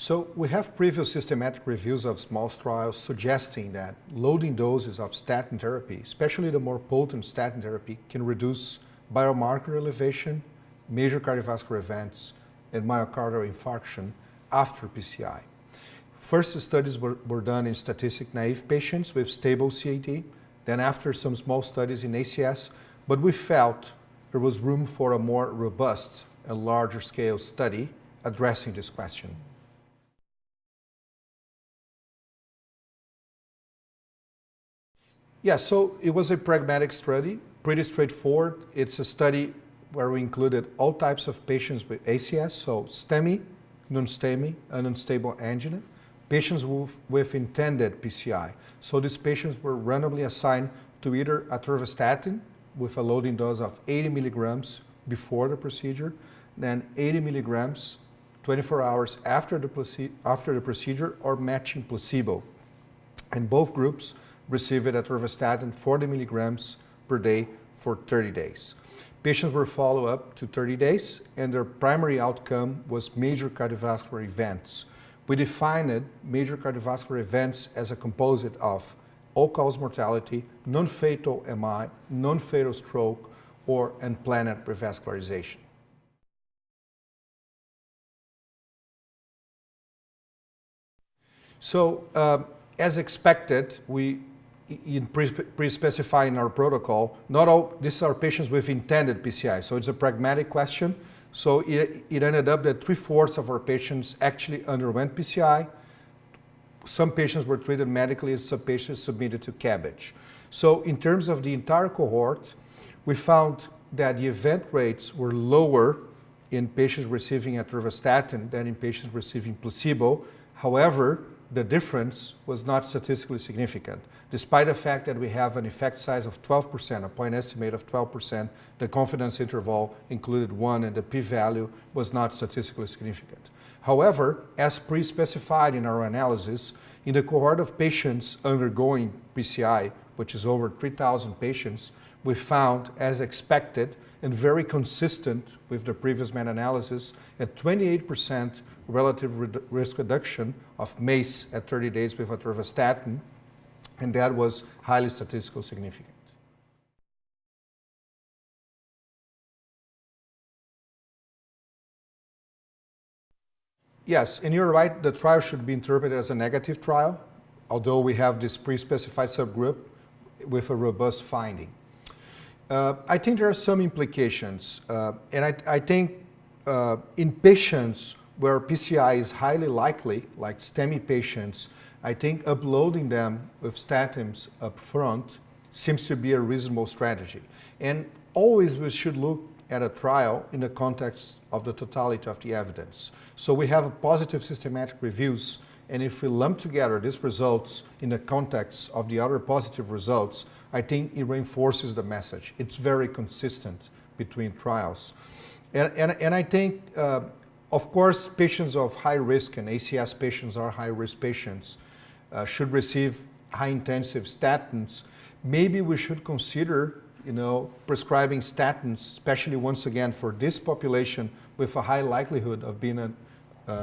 So we have previous systematic reviews of small trials suggesting that loading doses of statin therapy, especially the more potent statin therapy, can reduce biomarker elevation, major cardiovascular events, and myocardial infarction after PCI. First studies were done in statistic naive patients with stable CAD, then after some small studies in ACS, but we felt there was room for a more robust and larger scale study addressing this question. Yeah, so it was a pragmatic study, pretty straightforward. It's a study where we included all types of patients with ACS, so STEMI, non-STEMI, and unstable angina, patients with intended PCI. So these patients were randomly assigned to either atorvastatin with a loading dose of 80 milligrams before the procedure, then 80 milligrams 24 hours after the procedure, or matching placebo. And both groups received atorvastatin 40 milligrams per day for 30 days. Patients were followed up to 30 days, and their primary outcome was major cardiovascular events. We defined major cardiovascular events as a composite of all-cause mortality, non-fatal MI, non-fatal stroke, or unplanned revascularization. So, as expected, we pre-specify in our protocol, not all, these are patients with intended PCI, so it's a pragmatic question. So it ended up that 3/4 of our patients actually underwent PCI. Some patients were treated medically, some patients submitted to CABG. So in terms of the entire cohort, we found that the event rates were lower in patients receiving atorvastatin than in patients receiving placebo. However, the difference was not statistically significant. Despite the fact that we have an effect size of 12%, a point estimate of 12%, the confidence interval included 1 and the p-value was not statistically significant. However, as pre-specified in our analysis, in the cohort of patients undergoing PCI, which is over 3,000 patients, we found, as expected, and very consistent with the previous meta-analysis, a 28% relative risk reduction of MACE at 30 days with atorvastatin, and that was highly statistically significant. Yes, and you're right, the trial should be interpreted as a negative trial, although we have this pre-specified subgroup with a robust finding. I think there are some implications, and I think in patients where PCI is highly likely, like STEMI patients, I think uploading them with statins up front seems to be a reasonable strategy. And always we should look at a trial in the context of the totality of the evidence. So we have positive systematic reviews, and if we lump together these results in the context of the other positive results, I think it reinforces the message. It's very consistent between trials. And I think, of course, patients of high risk, and ACS patients are high-risk patients, should receive high-intensive statins. Maybe we should consider, prescribing statins, especially once again for this population with a high likelihood of being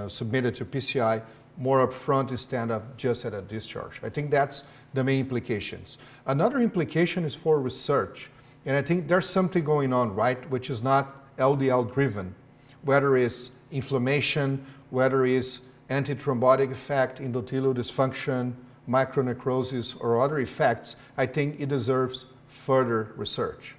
submitted to PCI more upfront instead of just at a discharge. I think that's the main implications. Another implication is for research, and I think there's something going on, right, which is not LDL driven, whether it's inflammation, whether it's antithrombotic effect, endothelial dysfunction, micronecrosis, or other effects. I think it deserves further research.